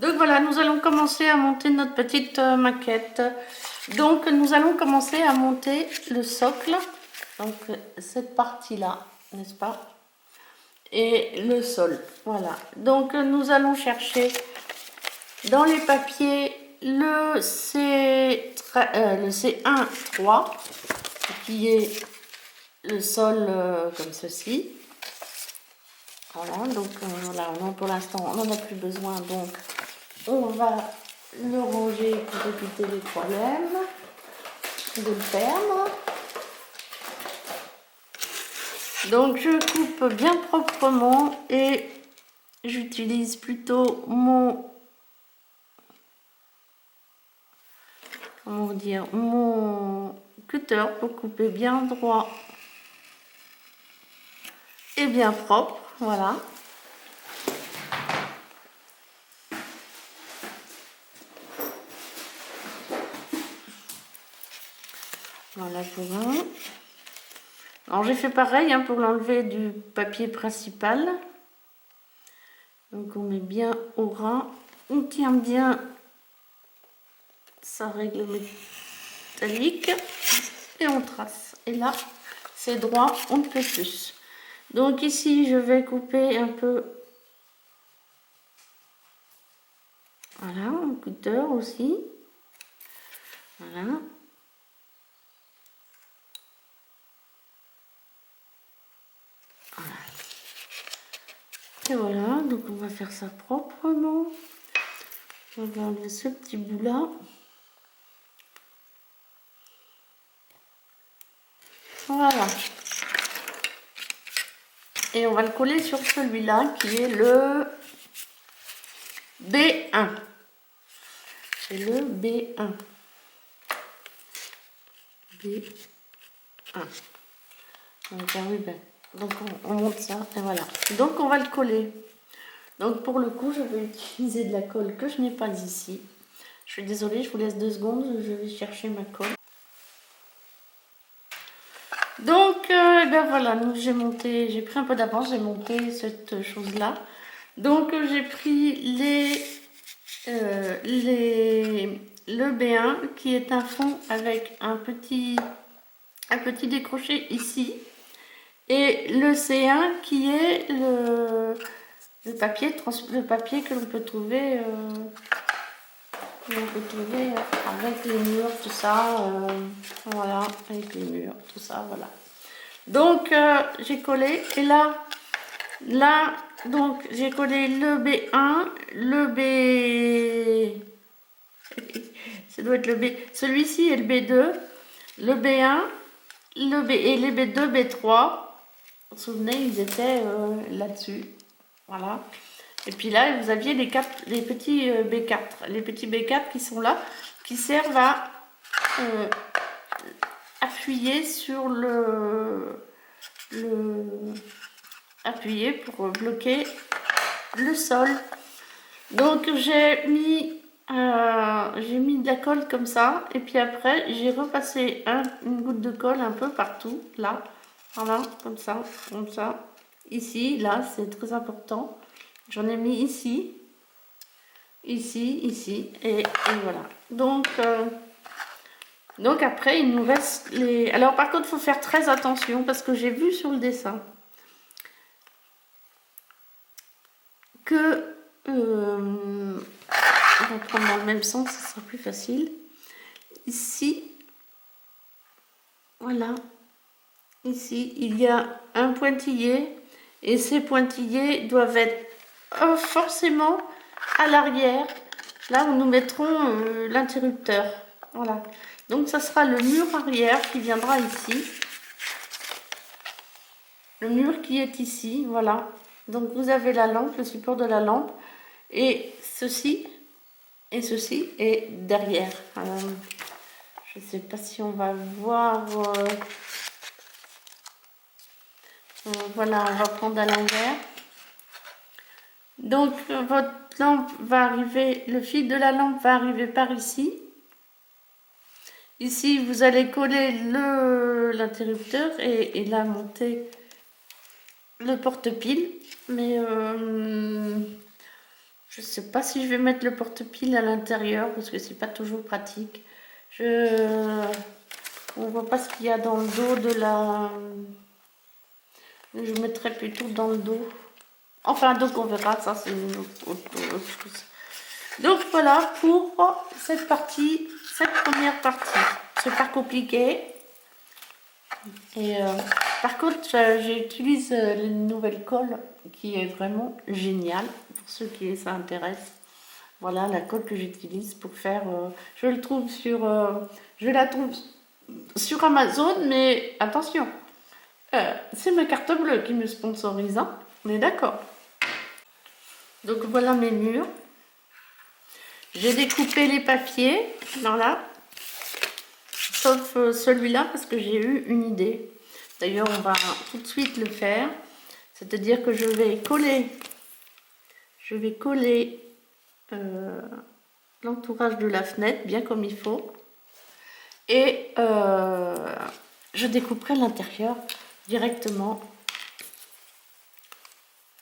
Donc voilà, nous allons commencer à monter notre petite maquette. Donc nous allons commencer à monter le socle, donc cette partie-là, n'est-ce pas? Et le sol, voilà. Donc nous allons chercher dans les papiers le C1 3, qui est le sol comme ceci. Voilà, donc voilà, pour l'instant on n'en a plus besoin, donc on va le ranger pour éviter les problèmes de le perdre. Donc je coupe bien proprement et j'utilise plutôt mon, comment dire, mon cutter pour couper bien droit et bien propre, voilà. Voilà pour un. Alors j'ai fait pareil pour l'enlever du papier principal. Donc on met bien au ras, on tient bien sa règle métallique et on trace. Et là c'est droit, on ne peut plus. Donc ici je vais couper un peu, voilà, un cutter aussi, voilà. Voilà. Et voilà, donc on va faire ça proprement. On va enlever ce petit bout là. Voilà. Et on va le coller sur celui-là qui est le B1. C'est le B1. B1. Donc, oui, donc on monte ça et voilà. Donc on va le coller. Donc pour le coup, je vais utiliser de la colle que je n'ai pas ici. Je suis désolée, je vous laisse 2 secondes, je vais chercher ma colle. Donc ben voilà, j'ai pris un peu d'avance, j'ai monté cette chose-là. Donc j'ai pris le B1 qui est un fond avec un petit décroché ici. Et le C1 qui est le papier que l'on peut trouver avec les murs, tout ça, voilà, avec les murs, tout ça, voilà. Donc j'ai collé et là, donc j'ai collé le B1, le B, ça doit être le B, celui-ci est le B2, le B1, le B et les B2, B3. Vous vous souvenez, ils étaient là-dessus, voilà. Et puis là, vous aviez les petits B4, les petits B4 qui sont là, qui servent à appuyer sur appuyer pour bloquer le sol. Donc j'ai mis de la colle comme ça, et puis après j'ai repassé une goutte de colle un peu partout, là, voilà, comme ça, ici, là, c'est très important. J'en ai mis ici, ici, et voilà. Donc après, il nous reste les... Alors par contre, il faut faire très attention, parce que j'ai vu sur le dessin que... on va prendre dans le même sens, ce sera plus facile. Ici, voilà, ici, il y a un pointillé, et ces pointillés doivent être forcément à l'arrière, là où nous mettrons l'interrupteur. Voilà. Donc ça sera le mur arrière qui viendra ici. Le mur qui est ici, voilà. Donc vous avez la lampe, le support de la lampe, et ceci est derrière. Je ne sais pas si on va voir. Voilà, on va prendre à l'envers. Donc votre lampe va arriver, le fil de la lampe va arriver par ici. Ici, vous allez coller l'interrupteur et là monter le porte-pile. Mais Je ne sais pas si je vais mettre le porte-pile à l'intérieur parce que c'est pas toujours pratique. On voit pas ce qu'il y a dans le dos de la... Je mettrai plutôt dans le dos. Enfin, donc on verra, ça c'est une autre chose. Donc voilà pour cette partie, cette première partie. C'est pas compliqué. Et par contre, j'utilise une nouvelle colle qui est vraiment géniale pour ceux qui ça intéresse. Voilà la colle que j'utilise pour faire. Je la trouve sur Amazon, mais attention, c'est ma carte bleue qui me sponsorise, hein. On est d'accord. Donc voilà mes murs. J'ai découpé les papiers, voilà, sauf celui-là parce que j'ai eu une idée. D'ailleurs, on va tout de suite le faire. C'est-à-dire que je vais coller l'entourage de la fenêtre bien comme il faut. Et je découperai l'intérieur directement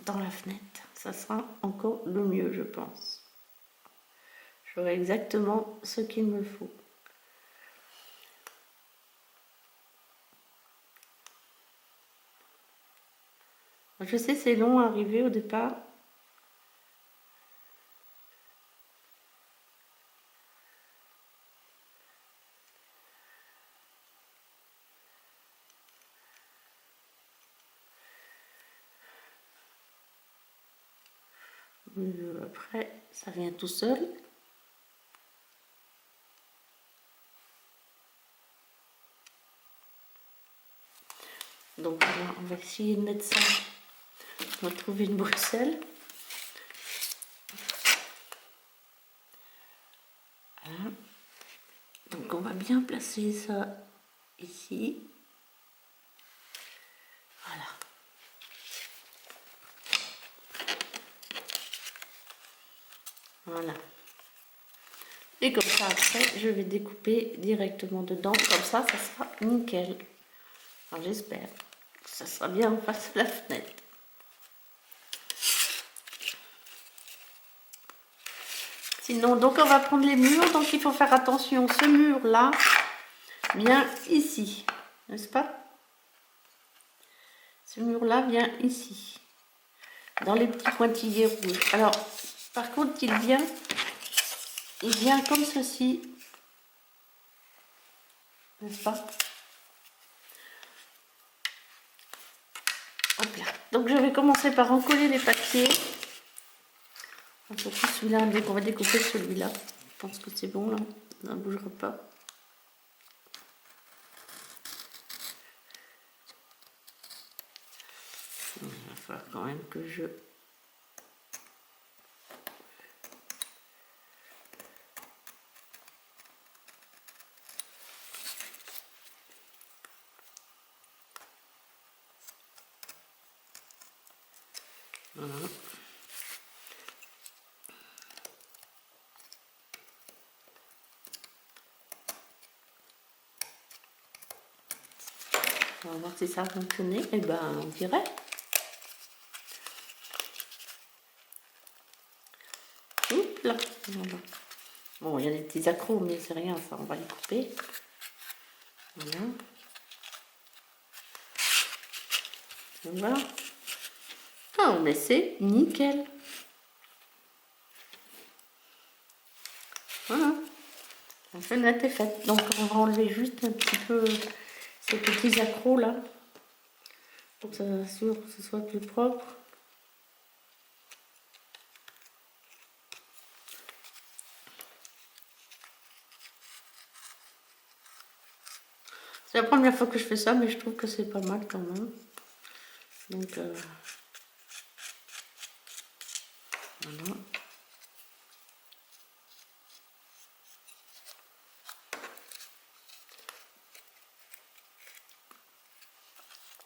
dans la fenêtre. Ça sera encore le mieux, je pense. J'aurai exactement ce qu'il me faut. Je sais, c'est long à arriver au départ. Après, ça vient tout seul. Donc voilà, on va essayer de mettre ça. On va trouver une Bruxelles. Voilà. Donc on va bien placer ça ici. Voilà. Voilà. Et comme ça, après, je vais découper directement dedans. Comme ça, ça sera nickel. Enfin, j'espère que ça sera bien en face de la fenêtre. Sinon, donc on va prendre les murs. Donc il faut faire attention. Ce mur-là vient ici. N'est-ce pas? Ce mur-là vient ici. Dans les petits pointillés rouges. Alors, par contre, il vient comme ceci. N'est-ce pas? Hop là. Donc je vais commencer par encoller les papiers. Surtout celui-là, donc on va découper celui-là. Je pense que c'est bon là, ça ne bougera pas. Il va falloir quand même que je... Voilà. On va voir si ça a fonctionné. Et ben, on dirait. Oups là. Voilà. Bon, il y a des petits accros, mais c'est rien, ça, on va les couper. Voilà. Voilà. Ah, mais c'est nickel. Voilà. La fenêtre est faite. Donc, on va enlever juste un petit peu ces petits accros là. Pour que ça assure que ce soit plus propre. C'est la première fois que je fais ça, mais je trouve que c'est pas mal quand même. Donc, voilà.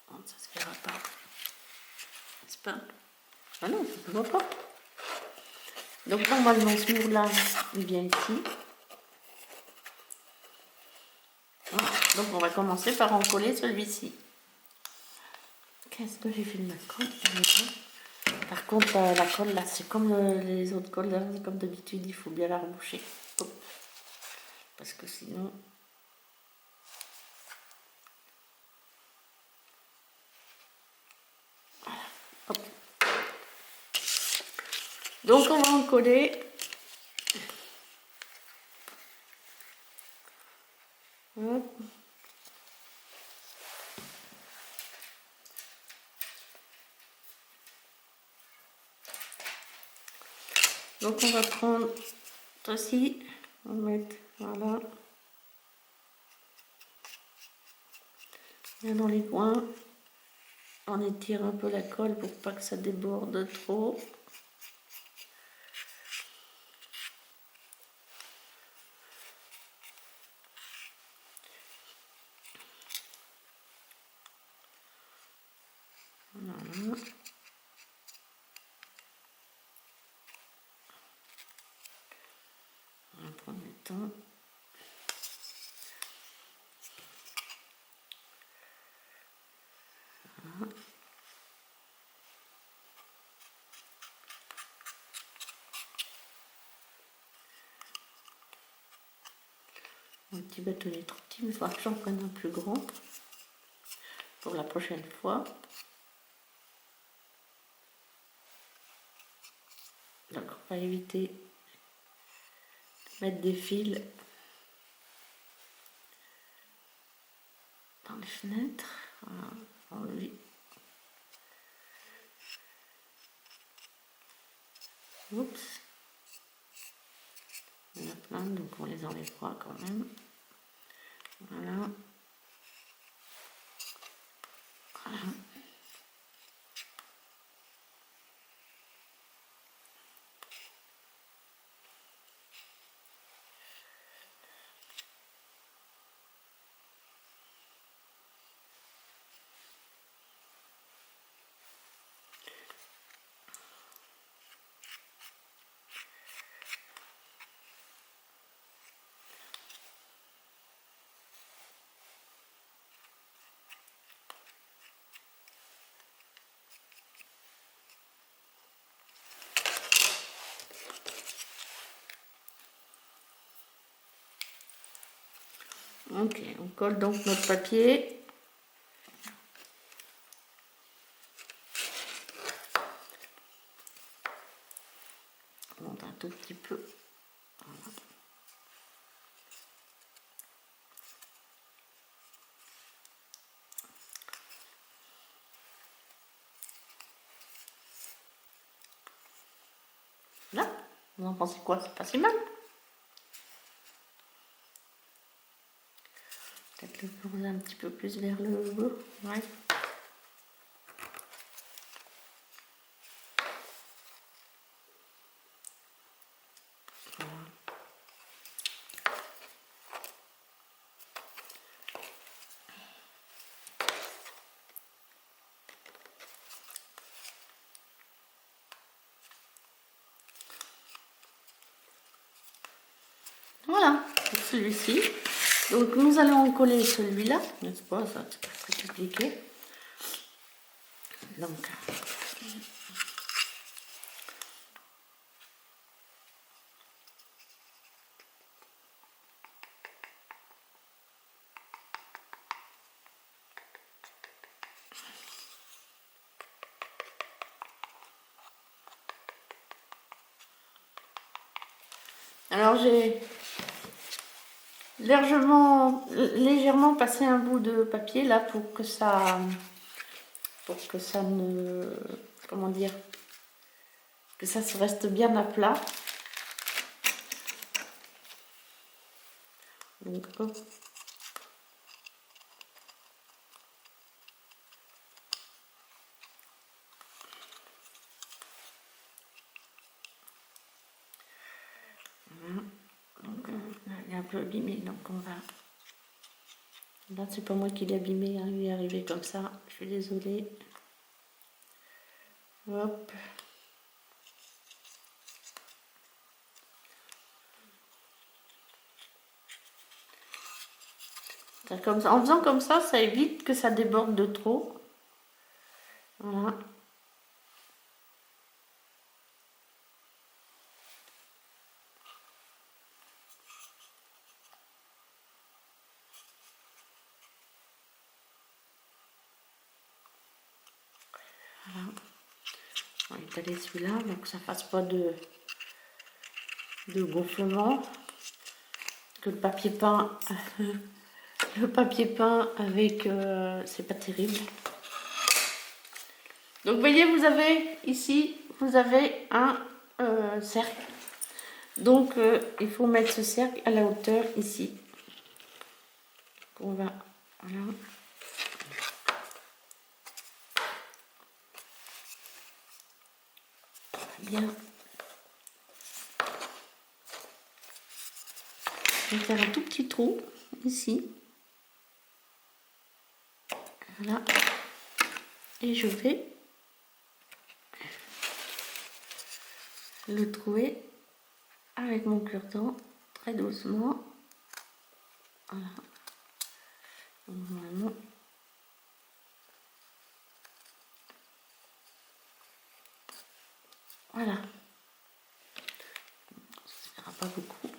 Bon, ça se verra pas. C'est pas... Ah non, ça se voit pas. Donc, normalement, ce mur-là, il vient ici. Voilà. Donc, on va commencer par en coller celui-ci. Qu'est-ce que j'ai fait de ma colle? Par contre, la colle là, c'est comme les autres colles, là, comme d'habitude, il faut bien la reboucher. Hop. Parce que sinon... Voilà. Hop. Donc on va en coller. Hop. Donc on va prendre ceci, on va mettre, voilà, bien dans les coins. On étire un peu la colle pour pas que ça déborde trop. Voilà. On va prendre le temps. Voilà. Un petit bâtonnet trop petit, mais il faudra que j'en prenne un plus grand pour la prochaine fois. Donc on va éviter de mettre des fils dans les fenêtres. Voilà, enlever. Oups. Il y en a plein, donc on les enlèvera quand même. Voilà. Voilà. Ok, on colle donc notre papier. On monte un tout petit peu. Voilà. Là, vous en pensez quoi? C'est pas si mal. Peut-être le poser un petit peu plus vers le haut. Ouais. Voilà, pour celui-ci. Donc nous allons coller celui-là, n'est-ce pas? Ça, c'est pas très compliqué. Donc, alors j'ai légèrement passé un bout de papier là pour que ça ne, comment dire, que ça se reste bien à plat. Donc hop. Voilà. Donc il est un peu abîmé, donc on va... Là c'est pas moi qui l'ai abîmé, hein, il est arrivé comme ça, je suis désolée. Hop. Comme ça, en faisant comme ça évite que ça déborde de trop. Voilà. Voilà. On va étaler celui-là, donc que ça fasse pas de gonflement. Que le papier peint, le papier peint avec, c'est pas terrible. Donc vous voyez, vous avez ici, vous avez un cercle. Donc il faut mettre ce cercle à la hauteur ici. On va, voilà. Bien. Je vais faire un tout petit trou ici. Voilà. Et je vais le trouver avec mon cure-dent très doucement. Voilà. Normalement. Voilà. Ça ne fera pas beaucoup.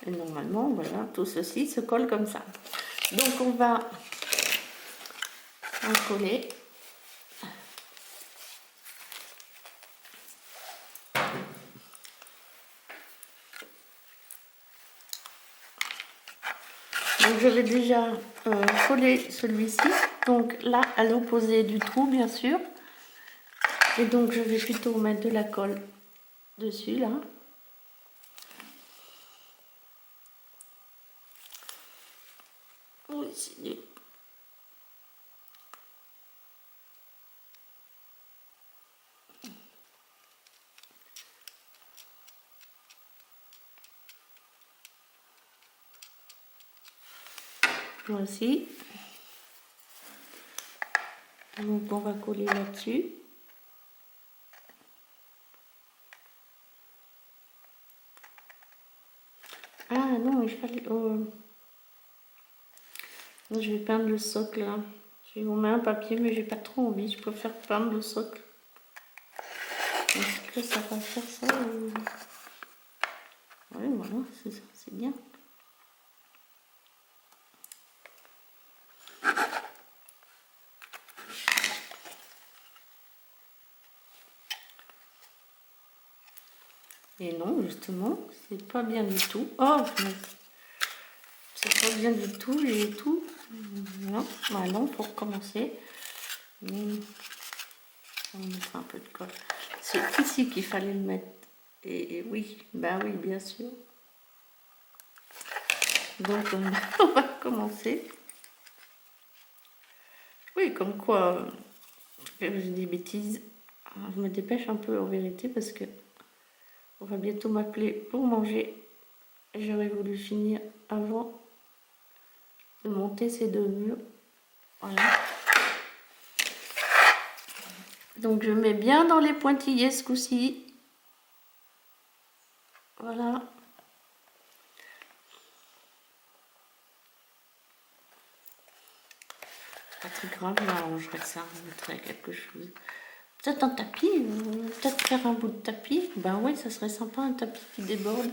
Et normalement, voilà, tout ceci se colle comme ça. Donc on va en coller. Donc je vais déjà coller celui-ci. Donc là, à l'opposé du trou, bien sûr. Et donc je vais plutôt mettre de la colle dessus, là. Oui, c'est mieux. Voici. Donc on va coller là-dessus. Ah non, il fallait... Oh. Je vais peindre le socle là. Je vais vous mettre un papier, mais j'ai pas trop envie. Je préfère peindre le socle. Est-ce que ça va faire ça ou... Oui, voilà, c'est ça, c'est bien. Et non, justement, c'est pas bien du tout. Oh, c'est pas bien du tout, j'ai tout. Non, bah non, pour recommencer. On va mettre un peu de colle. C'est ici qu'il fallait le mettre. Et oui, bah oui, bien sûr. Donc, on va commencer. Oui, comme quoi, j'ai des bêtises. Je me dépêche un peu en vérité parce que on va bientôt m'appeler pour manger. J'aurais voulu finir avant de monter ces deux murs. Voilà. Donc je mets bien dans les pointillés ce coup-ci. Voilà. Pas très grave, je m'arrangerai ça, je mettrai quelque chose. Peut-être un tapis, peut-être faire un bout de tapis. Ben oui, ça serait sympa, un tapis qui déborde.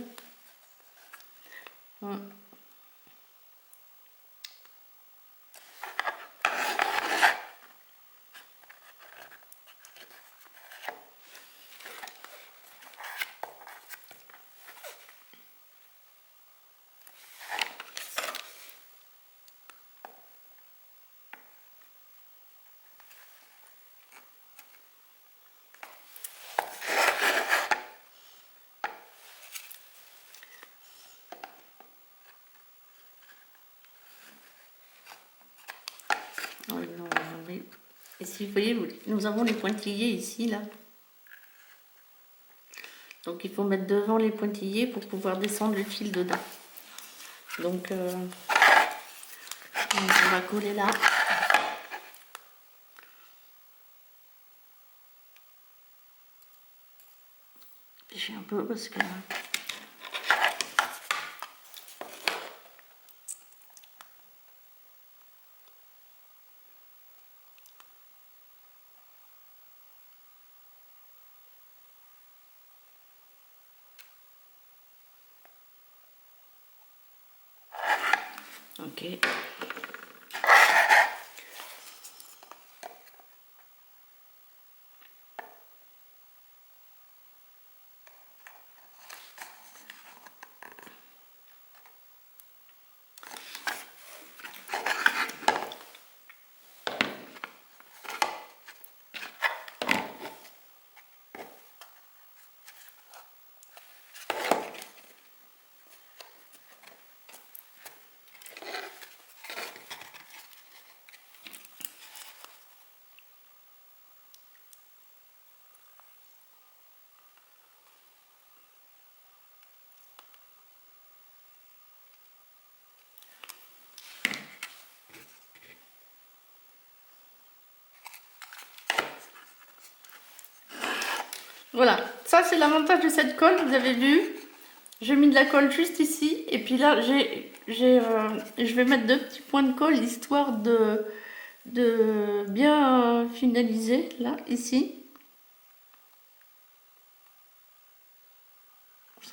Et si vous voyez, nous avons les pointillés ici, là. Donc il faut mettre devant les pointillés pour pouvoir descendre le fil dedans. Donc on va coller là. J'ai un peu parce que... Ok. Voilà, ça c'est l'avantage de cette colle, vous avez vu. J'ai mis de la colle juste ici. Et puis là, je vais mettre 2 petits points de colle, histoire de bien finaliser, là, ici.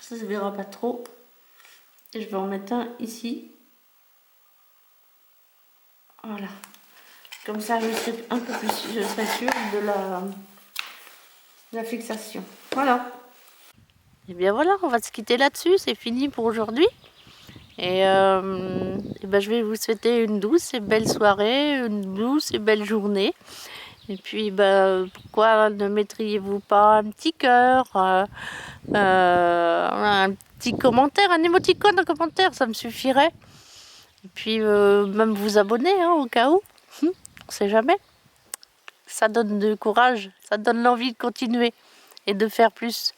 Ça se verra pas trop. Et je vais en mettre un ici. Voilà. Comme ça, je serai un peu plus, je serai sûre de la fixation. Voilà. Et bien voilà, on va se quitter là-dessus. C'est fini pour aujourd'hui. Et ben, je vais vous souhaiter une douce et belle soirée, une douce et belle journée. Et puis, ben, pourquoi ne mettriez-vous pas un petit cœur, un petit commentaire, un émoticône, un commentaire, ça me suffirait. Et puis, même vous abonner, hein, au cas où. On ne sait jamais. Ça donne du courage, ça donne l'envie de continuer et de faire plus.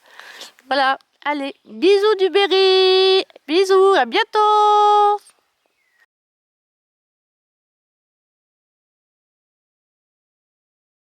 Voilà, allez, bisous du Berry.